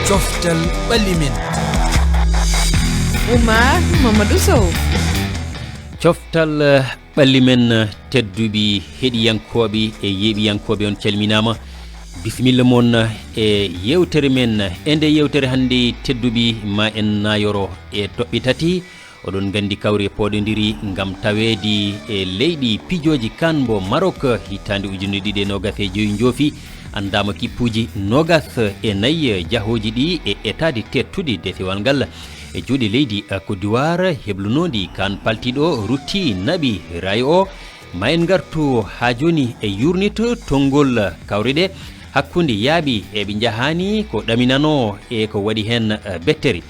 coftal ɓallimen Oumar Mamadou Sow coftal ɓallimen tedduɓi heɗiyankoɓe e yeeɓiyankoɓe on calminama bisimilla moon e yewtere men e nde yewtere hannde tedduɓi ma en nayoro e toɓɓe tati oɗon gandi kawre poɗodiri gam taweedi e leyɗi pijoji kan mbo Maroc hitande 2025 joofi andama kippuji nogas e nayyi jahoji ɗi e etade tettude desewal ngal e juuɗe leydi Côte d'Ivoire heblunodi kan paltiɗo rutti naɓi ray o ma en gartu ha joni e yurnito tongol kawre ɗe hakkude yaaɓi eɓe jahani ko ɗaminano e ko waɗi hen bettere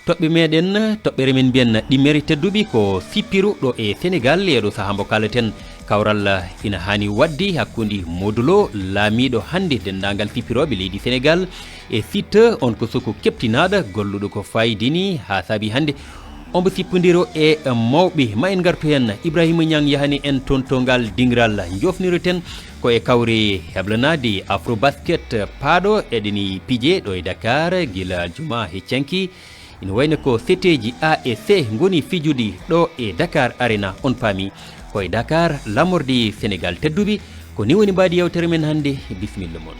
toɓɓe meɗen toɓɓere men mbiyen ɗimmere tedduɓi ko sippiru ɗo e Sénégal e ɗo saaha mbo kalaten kawral ina hani waddi hakkude modulo laamiɗo hande dendagal sippiroɓe leydi Sénégal e site on ko soko keptinaɗo golluɗo ko fayidini ha saabi hande ombo sippodiro e mawɓe ma en gartu hen Ibrahima Niang yahani en toon to ngal dingral jofniroten ko e kawre heblanade Afrobasket paaɗo eɗeni piije ɗo e Dakar guila juma heccanki ina wayno ko seteji A et C goni fijude ɗo e Dakar Arena on paami koye Dakar lamorde Sénégal tedduɓi ko ni woni mbaadi yewtere men hannde bisimilla moon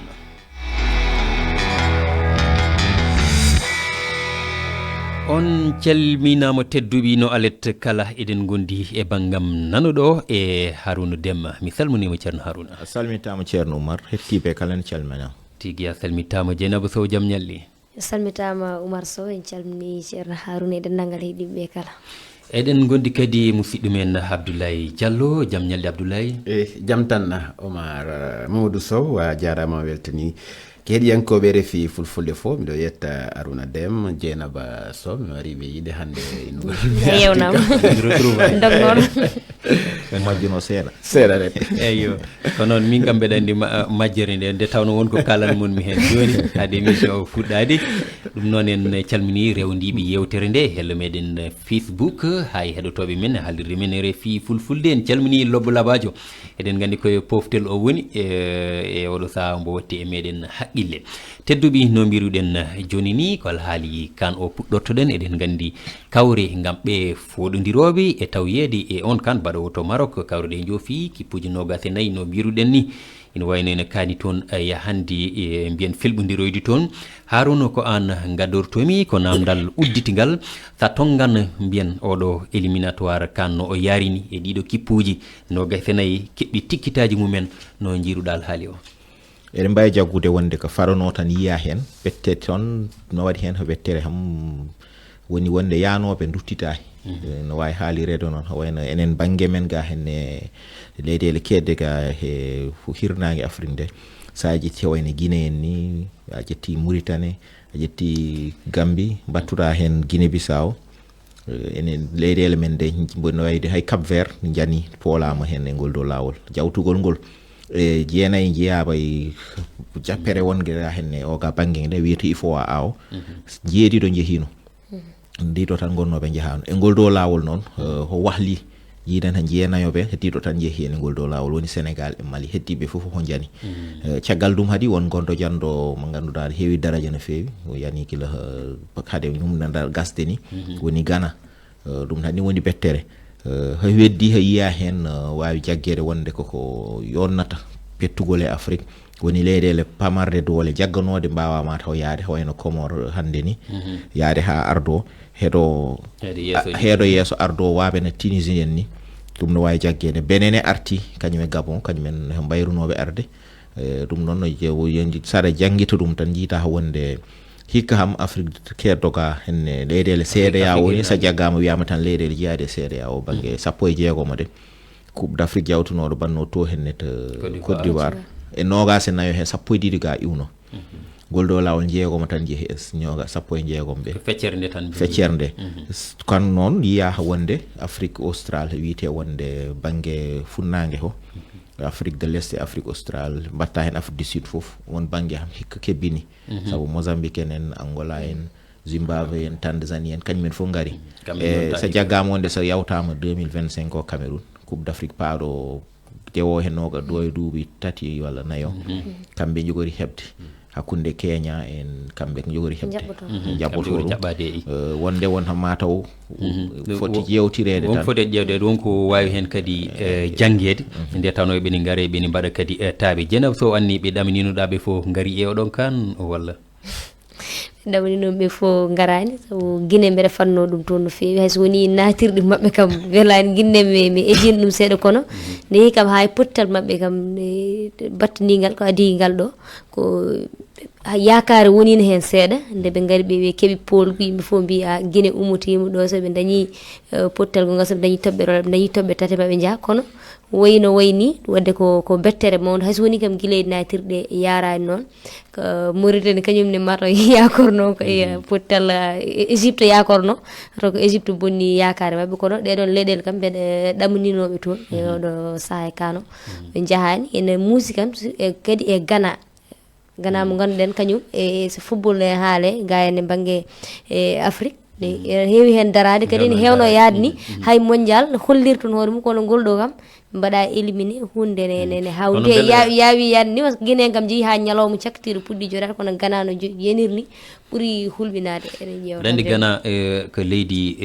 on calminama tedduɓi no alet kala eɗen gondi e banggam nanoɗo e Harouna Déme mi salminima ceerno Harouna a salmitama ceerno Oumar hettiɓe kala ne calmina tigui a salmitama Dieynaba Sow jaam ñalli salmitama Oumar Sow en calmini ceerno Harouna e denndangal heeɗiɓe kala eɗen gondi kadi musidɗo men Abdoulaye Diallo jaam ñalli Abdoulaye jaam tan Oumar Mamadou Sow a jarama weltani keɗiyankoɓe refi fulfulde fo miɗo yetta Harouna Déme Dieynaba Sow mi wari ɓe yiide hande yewnama dog noon majjuno seeɗa rek eyyo ko noon min kam mbeɗa andi majjere nde tawno wonko kalan mon mi hen joni hade émission o fuɗɗade ɗum noon en calmini rewdiɓe yewtere nde hello meɗen Facebook hay heɗotoɓe men haalirde men refi fulfulde en calmini lobbo labajo eɗen gandi koye poftel o woni e oɗo saaha mbo watti e meɗen haqqille tedduɓi no mbiruɗen joni ni ko alhaali kan o puɗɗortoɗen eɗen gandi kawre gam ɓe foɗodiroɓe e tawyede e on kan baɗowo to Maroc kawre ɗe joofi kippuji nogas e nayyi no mbiruɗen ni ina wayno ene kaani toon yahandi e mbiyen felɓodiroyde toon Harouna ko an gaddortomi ko namdal udditigal sa tongan mbiyen oɗo éliminatoire kan no o yarini e ɗiɗo kippuji nogas e nayyi keɓɓi tikkitaji mumen no jiruɗa alhaali o eɗen mbawi jaggude wonde ko farano tan yiya hen ɓette toon no waɗi hen ko ɓettere ham woni wonde yanoɓe duttitahi no wawi haalirede noon wayno enen banggue men ga henne leyɗele kedde ga e hirnage Afrique nde sa ƴetti wayno Guinée en ni a ƴetti Mauritanie a ƴetti Gambie battuɗa hen Guinée Bissau enen leyɗele men nde no wayde hay Cap Vert jani poolama hen e ngol dow lawol jawtugol ngol e jeenayi jeeyaba e jappere wongue henne o ga banggue nde wiyete IFOA aw jeeɗiɗo jeehino ndiɗo tan gonnoɓe jahano e ngol dow lawol noon ho wahli yiiden han jeenayoɓe heddiɗo tan jeehi e ngol dow lawol woni Sénégal e Mali heddiɓe foof ho jani caggal ɗum haadi won gonɗo janɗo mo ganduɗa heewi daraja no feewi o yani kila haade humnadal gasde ni woni Ghana ɗum tan ni woni bettere ha weddi ha yiya hen wawi jaggede wonde koko yonnata pettugol e Afrique woni leyɗele pamarde doole jagganode mbawama taw yaade wayno Comore hande ni yaade ha ardo heeɗo yeeso ardo waɓe no Tunisie en ni ɗum no wawi jaggede Benin arti kañumen Gabon kañumen mbayrunoɓe arde ɗum noon no saɗa janguita ɗum tan jiita ha wonde hikka ham Afrique keddoga henne leyɗele CEDEAO woni sa jaggama wiyama tan leyɗele jeeyade CEDEAO banggue 16 de Coupe d'Afrique jawtunoɗo banno to henne to Côte d'Ivoire e nogas e nayo hen 12 ga iwno gol dow lawol jeegomo tan jeehi ñoga 16 ɓe feccere nde kan noon yiya wonde Afrique austral wiyete wonde banggue funnague ho Afrique de l'Est et Afrique australe mbatta hen Afrique du Sud foof won banggue ham hikka kebbini saabu Mozambique en Angola en Zimbabwe en Tanzanie en kañumen fof ngari e so jaggama wonde so yawtama 2025 o Cameroun Coupe d'Afrique paaɗo dewo hen noga ɗo e duuɓi 3 walla 4 kamɓe jogori hebde hakkunde Kenya en kamɓe jogori heɓde jaɓɓotoru wonde won ha mataw foti yewtirede tan foti ƴewde ɗum ko wawi hen kadi janggede nde tawno ɓeni gaare ɓeni mbaɗa kadi taaɓe Dieynaba Sow anni ɓe ɗamininoɗaɓe fof gaari e oɗon kan walla ɗamininoɓe fof garani sabu guine mbeɗa fanno ɗum toon no fewi hayso woni natirɗe mabɓe kam welani guinne mi ejini ɗum seeɗa kono nde yeehi kam ha pottal mabɓe kam battinigal ko adigal ɗo ko yakare wonino hen seeɗa nde ɓe gaari ɓe keeɓi pol yimɓe fof mbi a guine ummotima ɗo so ɓe dañi pottal go gasa ɓe dañi toɓɓe tati maɓe jaaha kono wayno wayni wadde ko bettere mawde hayso woni kam guila e natirɗe yarani noon Mauritanie kañumne mata yakorno ko pottal Égypte yakorno to ko Égypte bonni yakare mabɓe kono ɗeɗon leyɗele kam mbeɗa ɗamininoɓe toon e oɗo saaha kano ɓe jahani ene muusi kam kadi e Ghana mo ganduɗen kañum so football ne haale ga ene banggue Afrique heewi hen darade kadi ne hewno yaade ni hay mondial hollirton hoore mum kono ngol ɗo kam mbaɗa éliminé hunde ne hawde yaawi yaade ni guinen kam jeeyi ha ñalawma cakkatiro puɗɗi jodata kono Ghana no yenirni ɓuuri hulɓinade eɗen ƴewta andi Ghana ko leydi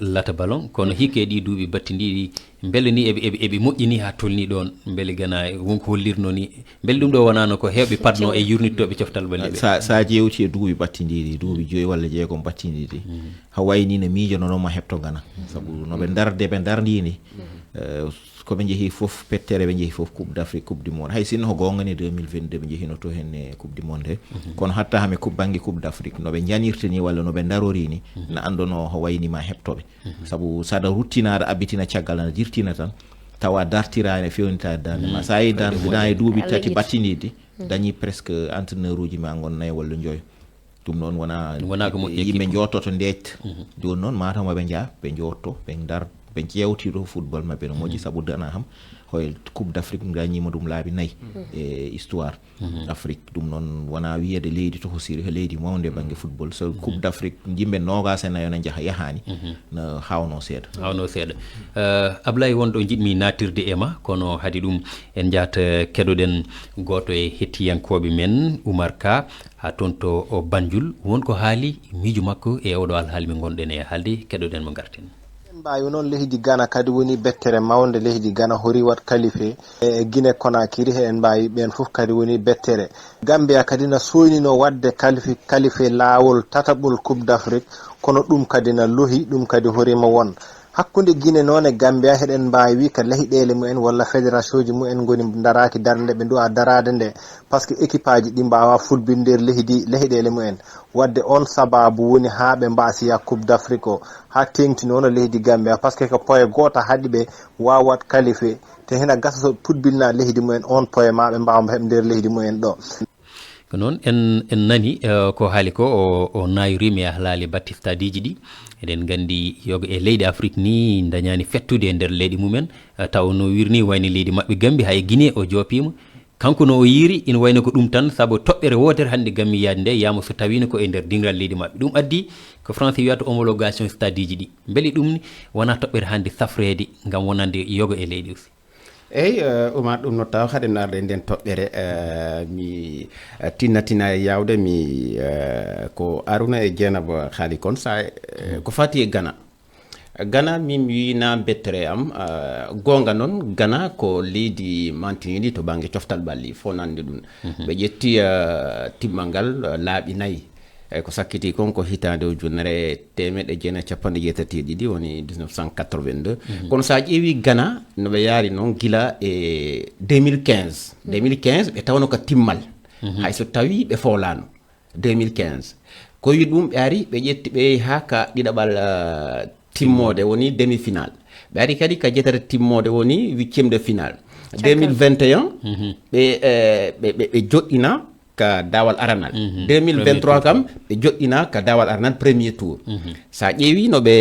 lata ballon kono hikka e ɗi duuɓi battidiɗi beele ni eɓe moƴƴini ha tolni ɗon beele Ghana wonko hollirno ni beele ɗum ɗo wonano ko hewɓe padno e yurnittoɓe coftal balleɓe sa jewti e duuɓi battidiɗi duuɓi 5 walla 6 battidiɗi ha wayni ne miijonono heɓto Ghana saabu noɓe ɓe dardini koɓe jeehi fof pettere ɓe jeehi fof coupe d'Afrique coupe du monde hay sinno ko gongani 2022 ɓe jeehino to hen e coupe du monde he kono hatta hame banggue coupe d'Afrique noɓe janirtini walla noɓe darorini ne andono ho waynima heɓtoɓe saabu saɗa ruttina aɗa abbitina caggal ana jirtina tan tawa dartirani fewnitade darde ma sa yi darda e duuɓi tati battinidi dañi presque entraîneur uji ma gon 4 walla 5 ɗum noon wona ko yimɓe jottoto ndejta joni noon matama ɓe jaa ɓe jotto ɓe dar ɓe ƴewtiro football mabɓe no moƴƴi saabu Ghana ham hoye coupe d'Afrique dañima ɗum laabi 4 e histoire Afrique ɗum noon wona wiyede leydi to hosiri ko leydi mawde banggue football so coupe d'Afrique yimɓe 24 ne jaaha yahani no hawno seeɗa Ablaye wonɗo jiɗmi natirde e ma kono haadi ɗum en jahata keɗoɗen goto e hettiyankoɓe men Oumar Ka ha toon to Banjul wonko haali miijo makko e oɗo alhaali min gonɗen e haalde keɗoɗen mo garten mbawi noon leydi Ghana kadi woni bettere mawde leydi Ghana hori wat qualifié e Guinée Conakry he en mbawi ɓen foof kadi woni bettere Gambia kadi na soynino wadde qualifié lawol tataɓol coupe d'Afrique kono ɗum kadi na lohi ɗum kadi horima won hakkude Guinée noon e Gambia heɗen mbawi wi ka leyɗele mumen walla fédération ji mumen goni daraki darde ɓe duwa darade nde par ce que équipe aji ɗi mbawa fulbinde leyɗele mumen wadde on sababu woni ha ɓe mbasiya coupe d'Afrique o ha tengti noon leydi Gambia par ce que ko poye goto haaɗi ɓe wawat qualifié te hena gasa so pudbinna leydi mumen on poye ma ɓe mbawa heɓ nder leydi mumen ɗo ko noon en nani ko haali ko o nayirima e ahlali battistadiji ɗi eɗen gandi yoga e leydi Afrique ni dañani fettude e nder leydi mumen taw no wirni wayni leydi mabɓe Gambie hay Guinée o jopima kanko no o yiri ina wayno ko ɗum tan saabu toɓɓere wotere hande Gambie yaade nde yama so tawino ko e nder dingal leydi mabɓe ɗum addi ko français wiyata homologation stade ji ɗi beele ɗum ni wona toɓɓere hande safrede gam wonande yoga e leydi aussi eyyi Oumar ɗum no taw haade narde nden toɓɓere mi tinnatina e yawde mi ko Arouna e Dieynaba haali kon sa ko fati e Ghana min wina bettere am gonga noon Ghana ko leydi mantiniɗi to banggue coftal balli fo nande ɗum ɓe ƴetti timmal ngal laaɓi 4 ko sakkiti kon ko hitande ujunere 1972 woni 1982 kono sa ƴeewi Ghana noɓe yaari noon gila e 2015 ɓe tawno ko timmal hayso tawi ɓe fowlano 2015 ko wi ɗum ɓe ari ɓe ƴetti ɓe ha ka ɗiɗaɓal timmode woni demi final ɓe ari kadi ka jeetata timmode woni 8e de final 2021 ɓe joɗɗina ka dawal aranal 2023 kam ɓe joɗɗina ka dawal aranal premier tour sa ƴeewi no ɓe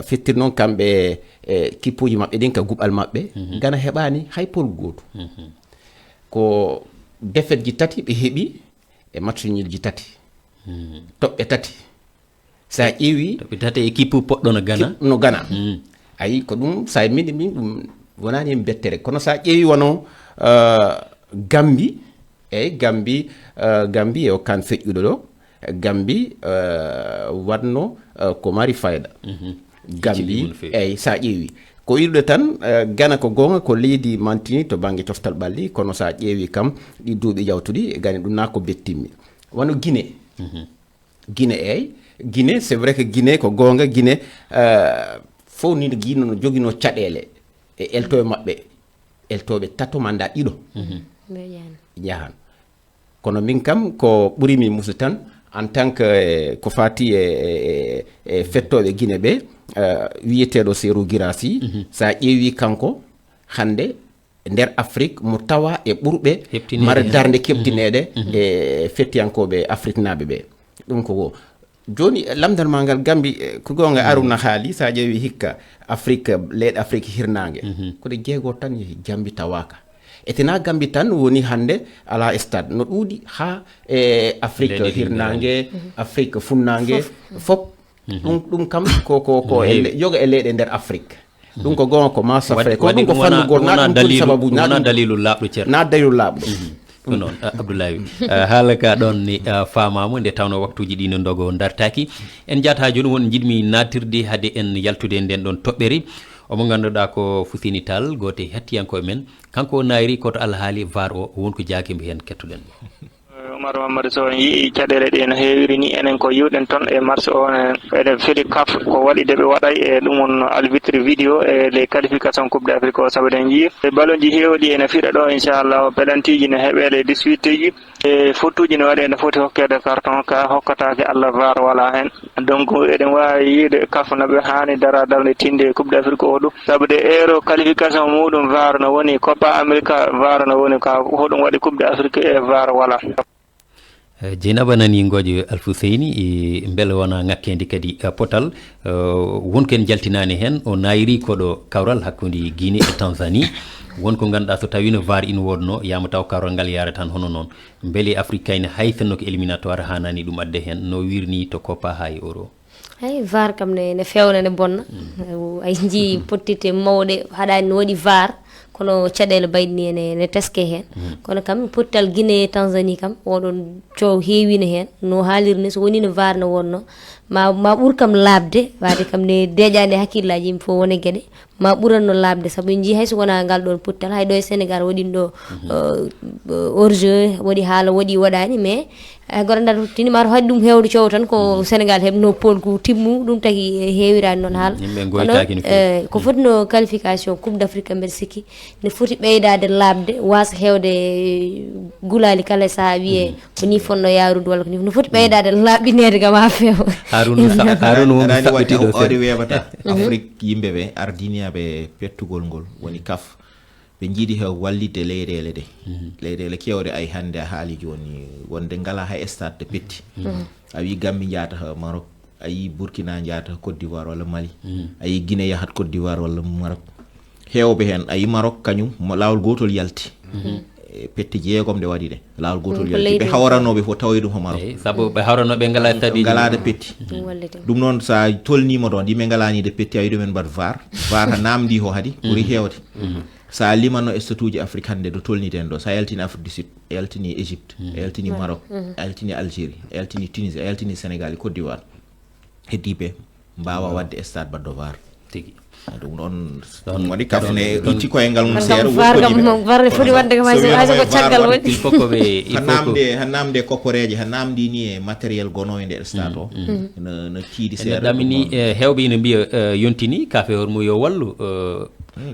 fettir noon kamɓe kippuji maɓɓe ɗin ka guɓal maɓɓe Ghana heɓani hay pol goto ko défaite ji tati ɓe heeɓi e match nul ji tati toɓɓe tati sa ƴeewi toɓɓe tati équipe poɗɗo no Ghana ayi ko ɗum sa min ɗum wonani en bettere kono sa ƴeewi wono Gambie eyyi Gambi o kan feƴƴuɗo ɗo Gambi watno ko mari fayda Gambi eyyi sa ƴeewi ko yiɗude tan Gana ko gonga ko leydi mantini to banggue coftal ɓalli kono sa ƴeewi kam ɗi duuɓi jawtuɗi Gane ɗum na ko bettimmi wano Guinée eyyi Guinée c'est vrai que Guinée ko gonga Guinée fof ni Guinée no joguino caɗele e eltoɓe maɓɓe eltoɓe tato manda ɗiɗo jahan kono min kam ko ɓurimi musu tan en tant que ko fati e fettoɓe Guinée ɓe wiyeteɗo Serou Guirassy sa ƴeewi kanko hande nder Afrique mo tawa e ɓurɓe mara darde kebtineɗe e fettiyankoɓe Afrique naɓe ɓe ɗum ko joni lamdal ma ngal Gambi ko gonga Aruna haali sa ƴeewi hikka Afrique leyɗe Afrique hirnangue koɗe jeego tan yeehi Gambi tawaka etena Gambi tan woni hande ala stade no ɗuuɗi ha e Afrique hirnangue Afrique funnangue fop ɗum kam ko yoga e leyɗe nder Afrique ɗum ko gonga ko ma safre ko ɗum ko fannugol na ɗum sababu na dalilu laaɓɗo ceerno na dalilu laaɓɗo ko noon Abdoulaye haala ka ɗon ni famama nde tawno waktuji ɗi no dogo dartaki en jaata joni won jiɗmi natirde hade en yaltude nden ɗon toɓɓere omo ganduɗa ko Fusini Tall goto hettiyankoye men kanko nayri koto alhaali VAR o wonko jaakimo hen kettuɗen Oumar Mamadou Sow en yii caɗele ɗe no heewiri ni enen ko yiwɗen toon e marché o eɗen feli CAF ko waɗi de ɓe waɗay e ɗum on arbitre vidéo e les qualifications coupe d'Afrique o saabu eɗen jii e ballonji heewɗi ene fiɗa ɗo inchallah pelantiji ne heeɓele 18 ji e fottuji ne waɗe ne foti hokkede carton ka hokkatake Allah VAR wala hen donc eɗen wawi yiide CAF noɓe hani dara darde tinde coupe d'Afrique o ɗum saabu de euro qualification muɗum VAR no woni Copa America VAR no woni ka hoɗum waɗi coupe d'Afrique e VAR wala Dieynaba nani ngojo Alfousseyni e beele wona ngakkedi kadi potal wonko en jaltinani hen o nayri koɗo kawral hakkude Guinée e Tanzanie wonko ganduɗa so tawino VAR ina wodno yama taw kawral ngal yaara tan hono noon beele africaine haytanno ko éliminatoire hanani ɗum adde hen no wirni to Copa ha e Euro ay VAR kam ne fewna ne bonna ay jii pottite mawɗe haɗani no waɗi VAR kono caɗele bayɗini ne teske hen kono kam pottal Guinée Tanzanie kam oɗon coow heewino hen no haalirni so woni no VAR no wonno ma ɓuur kam labde wade kam ne deƴani hakkillaji yimɓe fof wona gueɗe ma ɓuranno labde saabu en jii hayso wona ngal ɗon pottal hay ɗo e Sénégal waɗino ɗo hors jeu waɗi haala waɗi waɗani mais goto ndar tinima to haɗi ɗum hewde coow tan ko Sénégal heɓno pole ko timmu ɗum tagui heewirani noon haala kono ko fotino qualification coupe d'Afrique mbeɗa sikki ne foti ɓeydade labde wasa hewde gulali kala saaha wiye ko ni fonno yarude walla ko ni no foti ɓeydade laaɓinede kam ha feewa Haruna won saɓɓitiɗo ori webata Afrique yimɓeɓe ardiniyaɓe pettugol ngol woni CAF ɓe jiiɗi hew wallidde leyɗele ɗe leyɗele kewɗe ay hande a haali joni wonde ngala hay stade de petti a wi Gambi jaata Maroc a yi Burkina jaata Côte d'Ivoire walla Mali a yi Guinée yahat Côte d'Ivoire walla Maroc hewɓe hen a yi Maroc kañum lawol gotol yalti petti jeegom nde waɗi ɗe lawol gotol yalti ɓe hawranoɓe fof tawi ɗum ho Maroc saabu ɓe hawranoɓe ngala tadi ngalade petti ɗum noon sa tolnima ɗon yimɓe ngalanide petti a wi ɗumen mbat VAR VAR ha namdi ho haadi ɓuuri hewde sa limanno statut uji Afrique hande do tolniten ɗo sa yaltini Afrique du Sud a yaltini Égypte a yaltini Maroc a yaltini Algérie a yaltini Tunisie a yaltini Sénégal e Côte d'Ivoire heddiɓe mbawa wadde stade baddo VAR tigi ɗum ɗon waɗi kafne ɗucci koyengal mum seeɗa VAR foti wadde kam hayso ko caggal woni il faut que ha namde kopporeje ha namdini e matériel gonowo e nder stade o no tiiɗi seeɗa ɗamini hewɓe ina mbiya yontini kafe hormu yo wallu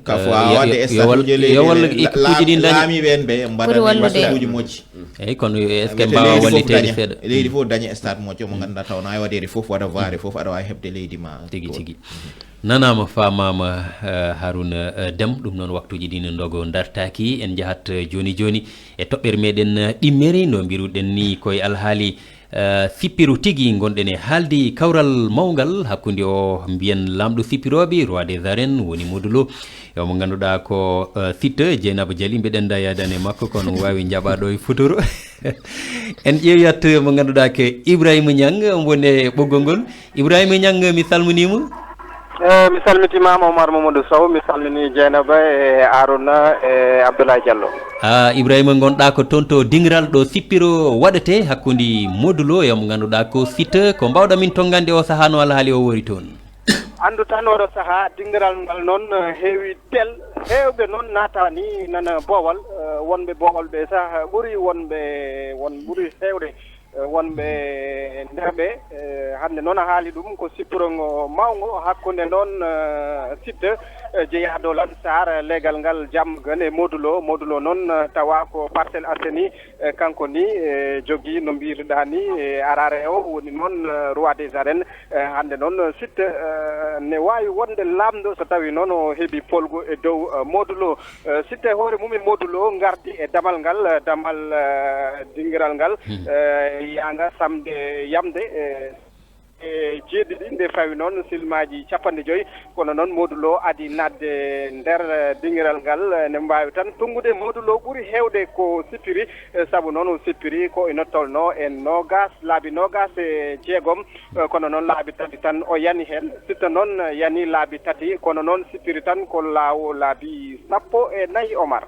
kafo a wadde statuji laami ɓen ɓe mbaɗa statuji moƴƴi eyyi kono est ce que mbawa wallitede seeɗa leydi fof daña stade moƴƴo mo ganduɗa taw na waɗede fof waɗa VAR fof aɗa wawi heɓde leydi ma tigui tigui nanama famama Harouna Déme ɗum noon waktuji ɗi no dogo dartaki en jahat joni joni e toɓɓere meɗen ɗimmere no mbiruɗen ni koye alhaali sippiru tigui gonɗen e haalde kawral mawgal hakkude o mbiyen lamɗo sippiroɓe roi des arènes woni Modou Lo mo ganduɗa ko Siteu Dieynaba Dialy mbeɗen da yadane makko kono wawi jaɓaɗo e futuro en ƴeewiyat mo ganduɗa ke Ibrahima Niang woni ɓoggol ngol Ibrahima Niang mi salminima mi salmitimama Omar Mamadou Sow mi salmini Dieynaba e Arouna e Abdoulaye Diallo. Ibrahima gonɗa ko toon to dingiral ɗo sippiro waɗete hakkude modulo e mo ganduɗa ko site ko mbawɗa min tongande o saaha no Allah haali o wori toon. Andu tan oɗo saaha dingiral ngal noon heewi tel hewɓe noon naata ni nana boowal wonɓe boowal ɓe sah ɓuuri ɓuuri hewde wonɓe nderɓe hande noon a haali ɗum ko sippirongo mawgo hakkude noon sitte jeeya dow Lansar leegal ngal Diamaguene e modulo noon tawa ko Parcelles Assainies kanko ni jogui no mbirɗa ni arare o woni noon roi des arènes hande noon sitte ne wawi wonde lamɗo so tawi noon o heeɓi polgo e dow modulo sitte hoore mum e modulo gardi e damal dingiral ngal yanga samde yamde e jeeɗiɗi nde fawi noon silmaji 50 kono noon modulo adi nadde nder dingiral ngal ne mbawi tan tungude modulo ɓuuri hewde ko sippiri saabu noon o sippiri ko ina tolno e laabi nogas e jeegom kono noon laabi tati tan o yani hen sitta noon yani laabi tati kono noon sippiri tan ko laabi 14 Omar.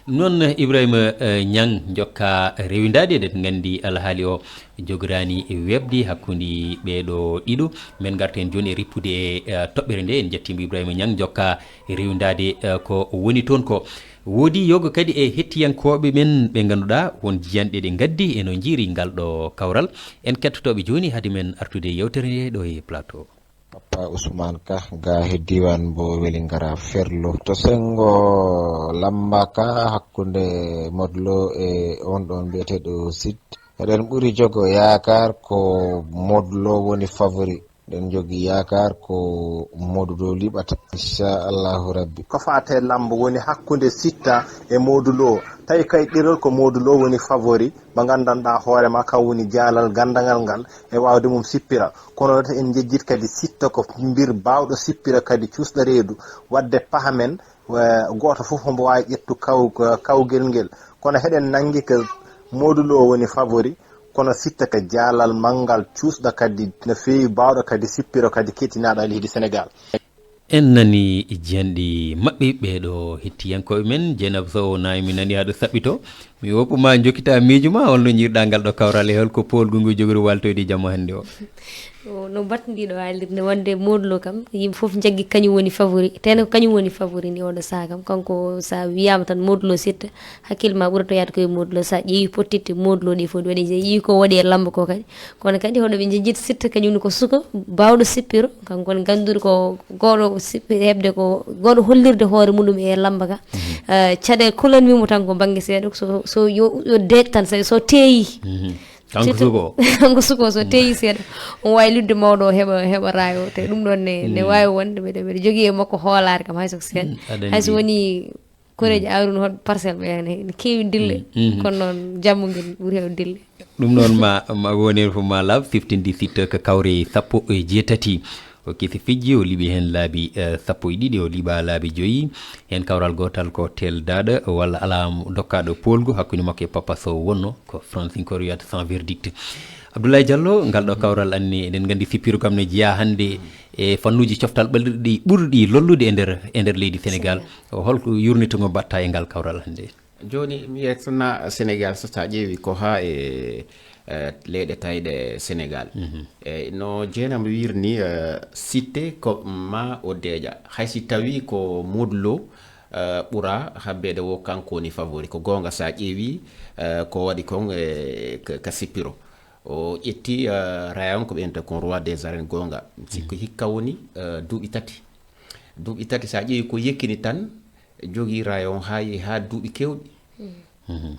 noon Ibrahima Niang jokka rewindade eɗen gandi alhaali o jogorani webde hakkude ɓeɗo ɗiɗo min garten joni e rippude e toɓɓere nde en jettimo Ibrahima Niang jokka rewindade ko woni toon ko woodi yoga kadi e hettiyankoɓe men ɓe ganduɗa won jiyanɗe ɗe gaddi eno jiiri ngal ɗo kawral en kettotoɓe joni haade men artude yewtere nde ɗo e plateau. Papa Ousmane Ka ga he diwan bo Welingara Ferlo to sengo lamba ka hakkunde Modlo e on ɗon biyeteɗo Sid eɗen ɓuri jogo yakar ko Modlo woni favori den jogi yakar ko Modulo liɓata inchallahu rabbi ko fate lambo woni hakkunde Sitta e Modulo tawi kay ɗirol ko Modulo woni favori mo gandanɗa hoorema kam woni jaalal gandagal ngal e wawde mum sippira kono en jejjit kadi Sitta ko mbir bawɗo sippira kadi cusɗa reedu wadde pahamen goto foof hombo wawi ƴettu kawgel ngel kono heɗen nangi ko Modulo woni favori kono Sitta ka jaalal mangal cuusɗa kadi no feewi bawɗo kadi sippira kadi kettinaɗo leydi Sénégal. en nani jiyanɗi maɓɓe ɓeɗo hettiyankoɓe men Dieynaba Sow nayi mi nani haɗo saɓɓito mi woppuma jokkita miijo ma holno jiirɗa ngal ɗo kawral e holko polgu ngu jogori waltoyde jamma hannde o. no battidiɗo haalirde wonde Modulo kam yimɓe foof jaggi kañum woni favori teno ko kañum woni favori ni oɗo saha kam kanko sa wiyama tan Modulo Sitta hakkille ma ɓurata yaade koye Modulo sa ƴeewi pottitte Modulo ɗi fof ɗi waɗi ƴeewi ko waɗi e lamba ko kadi kono kadi hoɗo ɓe jejjita Sitta kañumne ko suka bawɗo sippiro kanko woni ganduɗo ko goɗo hebde ko goɗo hollirde hoore muɗum e lamba ka caɗele kulanmimo tan ko banggue seeɗa so yo deej tan so teeyi kanko suko so teeyi seeɗa on wawi ludde mawɗo o heɓa rayo te ɗum ɗon ne wawi wonde mbeɗa jogui e makko hoolare kam hayso ko seeɗa hayso woni koreji Arouna hoɗ parcelle ɓe ne kewi dille kono noon jammuguel ɓuuri hewde dille ɗum noon ma woni fo ma laaɓ siftinde Sitta ko kawre 17 o kisi fijji o liɓi hen laabi 12 o liɓa laabi 5 hen kawral gotal ko teldaɗo walla ala dokkaɗo polgu hakkude makko e Papa Sow wonno ko Francinkor wiyata sans verdict. Abdoulaye Diallo ngal ɗo kawral anni eɗen gandi sippiro kam ne jeeya hande e fannuji coftal ɓalɗi ɓurɗi lollude e nder leydi Sénégal holko yurnitogo mbatta e ngal kawral hande. joni mi yettana Sénégal so ta ƴeewi ko ha e leyɗe tawɗe Sénégal no Dieynaba wirni sitte ko ma o deeƴa haysi tawi ko Modulo ɓura habbede wo kanko woni favori ko gonga sa ƴeewi ko waɗi kon ka sippiro o ƴetti rayon ko ɓenta kon roi des arènes gonga sikko hikka woni duuɓi tati sa ƴeewi ko yekkini tan jogui rayon ha duuɓi kewɗi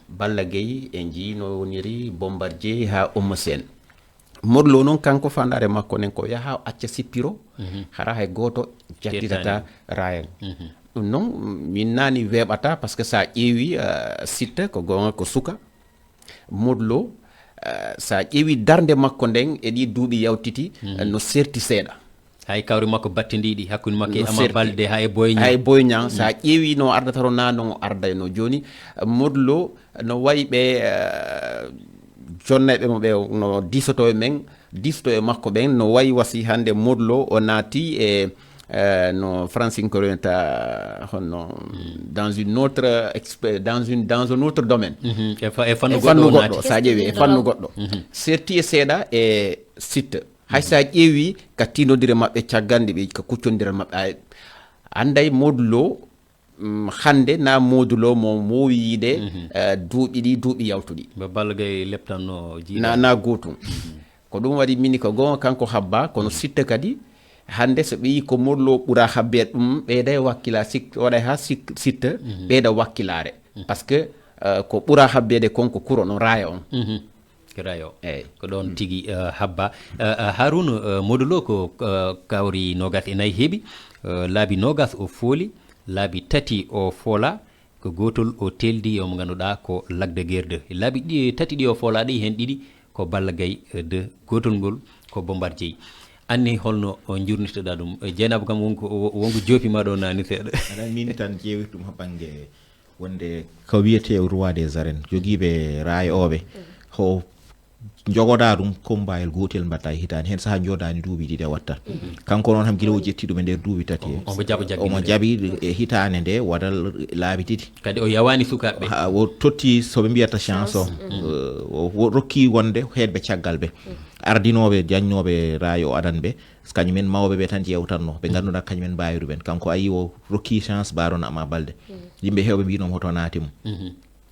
Balla Gaye en jii no woniri Bombardier ha Eumeu Sène Modulo noon kanko fandare makko nen ko yaha acca sippiro hara hay goto jattitata rayen ɗum noon min nani weɓata par ce que sa ƴeewi Sitta ko gonga ko suka Modulo sa ƴeewi darde makko nden e ɗi duuɓi yawtiti no serti seeɗa hay kawri makko battidiɗi hakkude makko e Ama Baldé hay Boy Niang sa ƴeewi no ardata ro na no ardayno joni Modulo no wayi ɓe jonneɓe mo ɓe no disoto e makko ɓen no wayi wasi hande Modou o naati e no francinkorenta honno dans un autre domaine e fannu goɗɗo sa ƴeewi e fannu goɗɗo serti e seeɗa e Siteu hay sa ƴeewi ka tinodire maɓɓe cagganɗe ɓe ka kuccodira maɓɓe anday Modou hande na Modou mo mowi yiide duuɓi yawtuɗi ballagay leptanno na gotum ko ɗum waɗi mini ko gonga kanko habba kono Siteu kadi hande so ɓe yi ko Modou ɓuura habbe ɗum ɓeyda e wakkila waɗay ha Siteu ɓeyda wakkilare par ce que ko ɓuura habbede konko kuro no raaya on rayo ko ɗon tigi habba Harouna Modou ko kawri nogas e nayyi heeɓi laabi nogas o fooli laabi tati o foola ko gotol o teldi omo ganduɗa ko Lac de Guiers 2 laabi tati ɗi o foolaɗe hen ɗiɗi ko Balla Gaye 2 gotol ngol ko Bombardier anni holno jurnirtoɗa ɗum Dieynaba kam wonko jopima ɗo nani seeɗa aɗa min tan ƴeewi ɗum ha banggue wonde ko wiyete roi des arènes joguiɓe raayoɓe ho jogoɗa ɗum combayel gotel mbatta e hitani hen saaha jodani duuɓi ɗiɗi watta kanko noon ham guila o jetti ɗum e nder duuɓi tati omo jaaɓi e hitande nde waɗa laabi ɗiɗi kadi o yawani sukaɓeɓe o totti soɓe mbiyata chance o rokki wonde heedɓe caggal ɓe ardinoɓe jañnoɓe raayo o adan ɓe kañumen mawɓe ɓe tan jewtanno ɓe ganduɗa kañumen mbawiru ɓen kanko ayi o rokki chance baɗon Ama Baldé yimɓe hewɓe mbinom hoto naati mum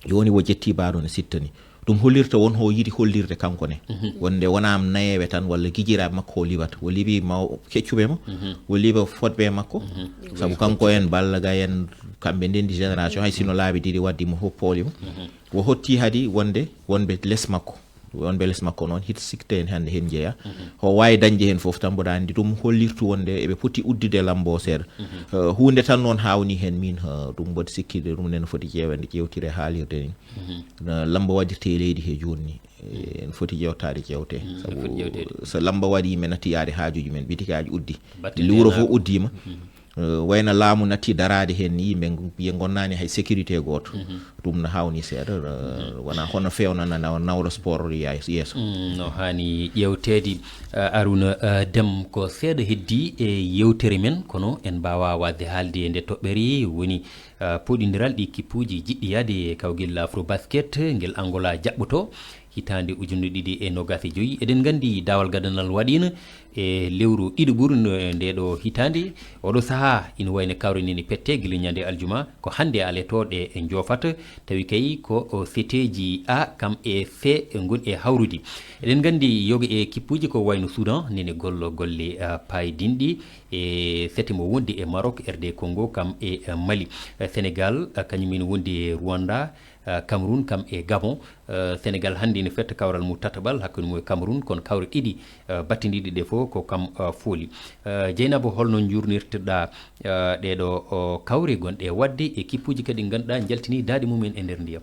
joni o jetti baɗon e Siteu ni ɗum hollirta won ho yiɗi hollirde kanko ne wonde wonam nayeɓe tan walla guijiraɓe makko o liɓata o liɓi keccuɓe mo o liɓa fodɓe makko saabu kanko en Balla Gaye en kamɓe ndendi génération hay sino laabi ɗiɗi waddi mo hoppoli mo o hotti hadi wonɓe less makko noon hit Siteu en hande hen jeeya o wawi dañde hen foof tan mboɗa andi ɗum hollirtu wonde eɓe poti uddude lambo seeɗa hunde tan noon hawni hen min ɗum mboɗo sikkide ɗum nen foti ƴewende ƴewtire haalirde ni lamba waɗirte leydi he joni en foti ƴewtade ƴewte sabu so lamba waɗi men natti yaade haajuji men bitikaji uddi lewro fof uddima wayno laamu natti darade hen ni yimɓe wiya gonnani hay sécurité goto ɗum no hawni seeɗa wona hono fewnana nawɗo sport yeeso no hani ƴewtede Arouna Déme ko seeɗa heddi e yewtere men kono en mbawa wadde haalde nde toɓɓere woni poɗodiral ɗi kippuji jiɗɗi yaade e kawguel afro basket guel Angola jaɓɓoto hitande 2025 eɗen gandi dawal gadanal waɗino e lewru ɗiɗi ɓuuri ndeɗo hitande oɗo saaha ina wayno kawrinini pette guila ñande aljuma ko hande aletoɗe e jofata tawi kay ko feteji A kam e C gon e hawrude eɗen gandi yoga e kippuji ko wayno Soudan nene golle paydinɗi e sete mo wondi e Maroc RD Congo kam e Mali Sénégal kañumen wondi e Rwanda Cameroun kam e Gabon Sénégal hande ne fetta kawral mu tataɓal hakkude mum e Cameroun kono kawre ɗiɗi battidiɗi ɗe fof ko kam fooli Dieynaba holno jurnirtoɗa ɗeɗo kawre gonɗe wadde e kippuji kadi ganduɗa jaltini daade mumen e nder ndiyam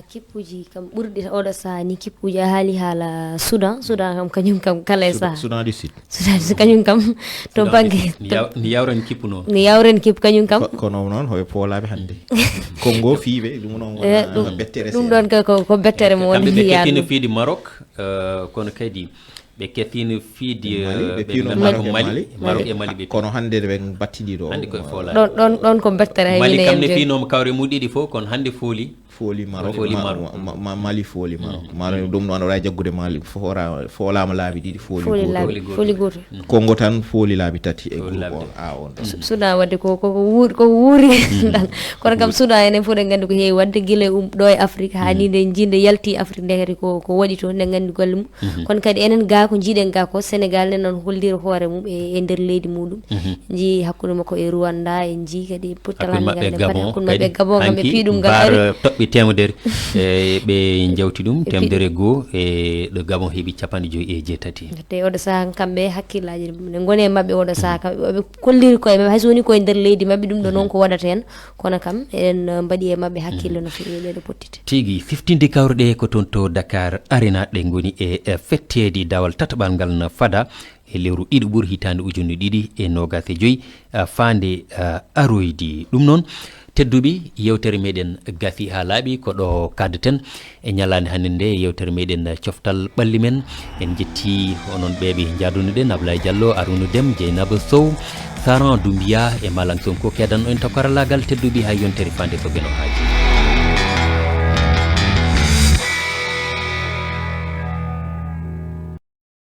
kippuji kam ɓurɗi oɗo saha ni kippuji a haali haala Soudan kam kañum kam kala e saha Soudan du Sud kañum kam to banggue ni yawren kippu noon ni yawren kippu kañum kam kono noon hoɓe poolaɓe hande Congo fiiɓe ɗum noon wona bettere ɗum ɗon ko bettere mo woni ɓe kettino fiide Maroc kono kadi ɓe kettino fiide Mali e Mali ɓe kono hande ɓe battiɗiɗo hande koye foolani ɗon ko bettere hay Mali kam ne finoma kawre mu ɗiɗi fof kono hande fooli Maroc Mali fooli Maroc ɗum noon waɗa jaggude Mali foolama laabi ɗiɗi fooli goto Congo tan fooli laabi tati e groupe A on Soudan wadde ko wuuri dal kono kam Soudan enen fof ɗen gandi ko heewi wadde guila ɗo e Afrique ha ni nde jinde yalti Afrique nde kadi ko waɗi toon nde gandi golle mum kono kadi enen ga ko jiiɗen ga ko Sénégal nen noon hollira hoore mum e nder leydi muɗum jii hakkude makko e Rwanda en jii kadi puttalande hakkude mabɓe Gabon kamɓe piiɗum ngal ari temedere ɓe jawti ɗum temedere goho e ɗo Gabon heeɓi 57 te oɗo saaha kamɓe hakkillaji ne gone mabɓe oɗo saaha kamɓe ɓe kolliri koye mabɓe hayso woni koye nder leydi mabɓe ɗum ɗo noon ko waɗata hen kono kam eɗen mbaɗi e mabɓe hakkille no feewi ɗeɗo pottite tigui 15 kawreɗe ko toon to Dakar Arena ɗe goni e fettede dawal tataɓal ngal no fada e lewru ɗiɗi ɓuuri hitande 2025 fande aroydi ɗum noon tedduɓe yewtere meɗen gaafi ha laaɓi ko ɗo kaddaten e ñalande hannde nde yewtere meɗen coftal ɓalli men en jetti onon ɓeɓe jadunoɗen Ablaye Diallo Arouna Deme Dieynaba Sow Saran Doumbia e Malang Sonko kedanno en to karallagal tedduɓe ha yontere fande ko beno haji